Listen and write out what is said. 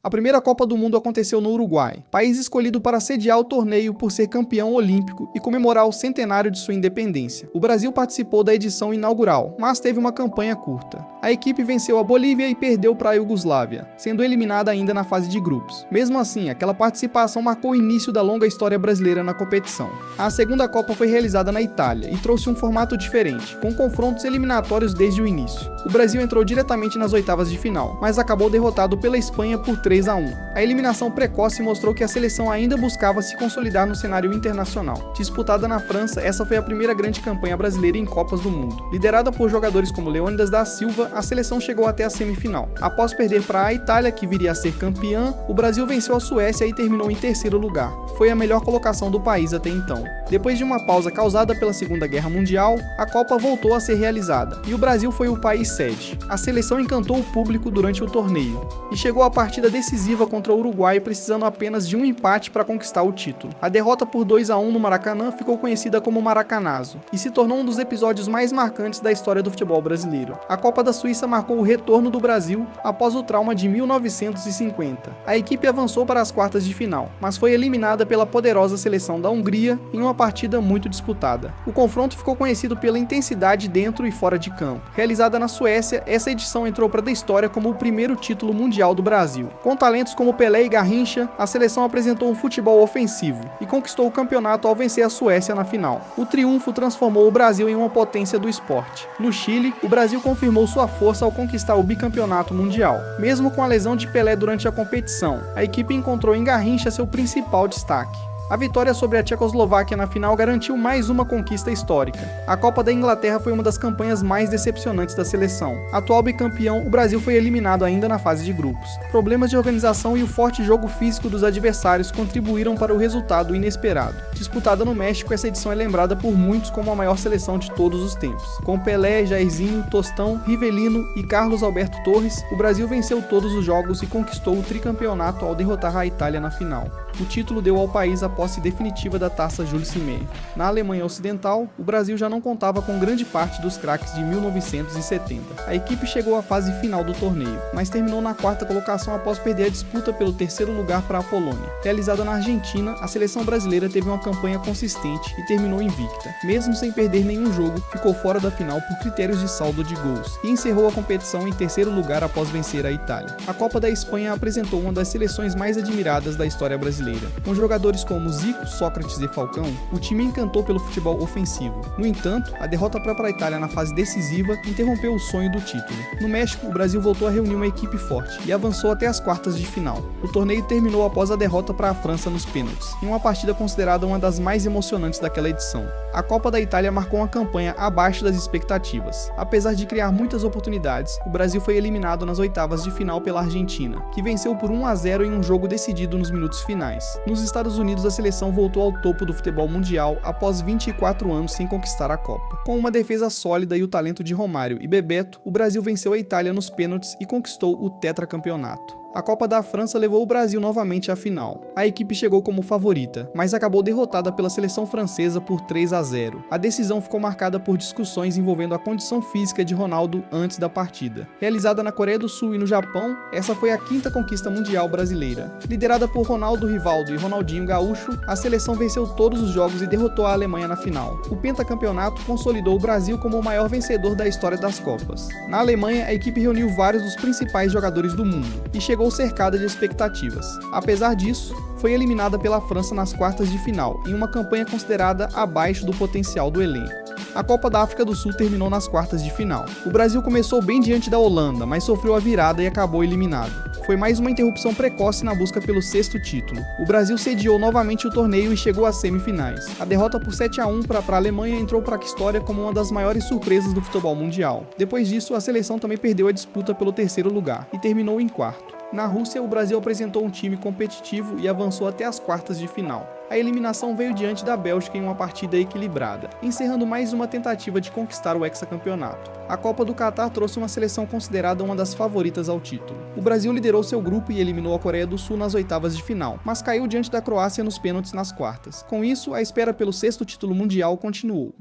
A primeira Copa do Mundo aconteceu no Uruguai, país escolhido para sediar o torneio por ser campeão olímpico e comemorar o centenário de sua independência. O Brasil participou da edição inaugural, mas teve uma campanha curta. A equipe venceu a Bolívia e perdeu para a Iugoslávia, sendo eliminada ainda na fase de grupos. Mesmo assim, aquela participação marcou o início da longa história brasileira na competição. A segunda Copa foi realizada na Itália e trouxe um formato diferente, com confrontos eliminatórios desde o início. O Brasil entrou diretamente nas oitavas de final, mas acabou derrotado pela Espanha por 3-1. A eliminação precoce mostrou que a seleção ainda buscava se consolidar no cenário internacional. Disputada na França, essa foi a primeira grande campanha brasileira em Copas do Mundo. Liderada por jogadores como Leônidas da Silva, a seleção chegou até a semifinal. Após perder para a Itália, que viria a ser campeã, o Brasil venceu a Suécia e terminou em terceiro lugar. Foi a melhor colocação do país até então. Depois de uma pausa causada pela Segunda Guerra Mundial, a Copa voltou a ser realizada, e o Brasil foi o país sede. A seleção encantou o público durante o torneio, e chegou à partida decisiva contra o Uruguai precisando apenas de um empate para conquistar o título. A derrota por 2-1 no Maracanã ficou conhecida como Maracanazo, e se tornou um dos episódios mais marcantes da história do futebol brasileiro. A Copa da Suíça marcou o retorno do Brasil após o trauma de 1950. A equipe avançou para as quartas de final, mas foi eliminada pela poderosa seleção da Hungria em uma partida muito disputada. O confronto ficou conhecido pela intensidade dentro e fora de campo. Realizada na Suécia, essa edição entrou para a história como o primeiro título mundial do Brasil. Com talentos como Pelé e Garrincha, a seleção apresentou um futebol ofensivo e conquistou o campeonato ao vencer a Suécia na final. O triunfo transformou o Brasil em uma potência do esporte. No Chile, o Brasil confirmou sua força ao conquistar o bicampeonato mundial. Mesmo com a lesão de Pelé durante a competição, a equipe encontrou em Garrincha seu principal destaque. A vitória sobre a Tchecoslováquia na final garantiu mais uma conquista histórica. A Copa da Inglaterra foi uma das campanhas mais decepcionantes da seleção. Atual bicampeão, o Brasil foi eliminado ainda na fase de grupos. Problemas de organização e o forte jogo físico dos adversários contribuíram para o resultado inesperado. Disputada no México, essa edição é lembrada por muitos como a maior seleção de todos os tempos. Com Pelé, Jairzinho, Tostão, Rivelino e Carlos Alberto Torres, o Brasil venceu todos os jogos e conquistou o tricampeonato ao derrotar a Itália na final. O título deu ao país a posse definitiva da Taça Jules Rimet. Na Alemanha Ocidental, o Brasil já não contava com grande parte dos craques de 1970. A equipe chegou à fase final do torneio, mas terminou na quarta colocação após perder a disputa pelo terceiro lugar para a Polônia. Realizada na Argentina, a seleção brasileira teve uma campanha consistente e terminou invicta. Mesmo sem perder nenhum jogo, ficou fora da final por critérios de saldo de gols e encerrou a competição em terceiro lugar após vencer a Itália. A Copa da Espanha apresentou uma das seleções mais admiradas da história brasileira. Com jogadores como Zico, Sócrates e Falcão, o time encantou pelo futebol ofensivo. No entanto, a derrota para a Itália na fase decisiva interrompeu o sonho do título. No México, o Brasil voltou a reunir uma equipe forte e avançou até as quartas de final. O torneio terminou após a derrota para a França nos pênaltis, em uma partida considerada uma das mais emocionantes daquela edição. A Copa da Itália marcou uma campanha abaixo das expectativas. Apesar de criar muitas oportunidades, o Brasil foi eliminado nas oitavas de final pela Argentina, que venceu por 1-0 em um jogo decidido nos minutos finais. Nos Estados Unidos, a seleção voltou ao topo do futebol mundial após 24 anos sem conquistar a Copa. Com uma defesa sólida e o talento de Romário e Bebeto, o Brasil venceu a Itália nos pênaltis e conquistou o tetracampeonato. A Copa da França levou o Brasil novamente à final. A equipe chegou como favorita, mas acabou derrotada pela seleção francesa por 3-0. A decisão ficou marcada por discussões envolvendo a condição física de Ronaldo antes da partida. Realizada na Coreia do Sul e no Japão, essa foi a quinta conquista mundial brasileira. Liderada por Ronaldo Rivaldo e Ronaldinho Gaúcho, a seleção venceu todos os jogos e derrotou a Alemanha na final. O pentacampeonato consolidou o Brasil como o maior vencedor da história das Copas. Na Alemanha, a equipe reuniu vários dos principais jogadores do mundo e chegou cercada de expectativas. Apesar disso, foi eliminada pela França nas quartas de final, em uma campanha considerada abaixo do potencial do elenco. A Copa da África do Sul terminou nas quartas de final. O Brasil começou bem diante da Holanda, mas sofreu a virada e acabou eliminado. Foi mais uma interrupção precoce na busca pelo sexto título. O Brasil sediou novamente o torneio e chegou às semifinais. A derrota por 7-1 para a Alemanha entrou para a história como uma das maiores surpresas do futebol mundial. Depois disso, a seleção também perdeu a disputa pelo terceiro lugar e terminou em quarto. Na Rússia, o Brasil apresentou um time competitivo e avançou até as quartas de final. A eliminação veio diante da Bélgica em uma partida equilibrada, encerrando mais uma tentativa de conquistar o hexacampeonato. A Copa do Catar trouxe uma seleção considerada uma das favoritas ao título. O Brasil liderou seu grupo e eliminou a Coreia do Sul nas oitavas de final, mas caiu diante da Croácia nos pênaltis nas quartas. Com isso, a espera pelo sexto título mundial continuou.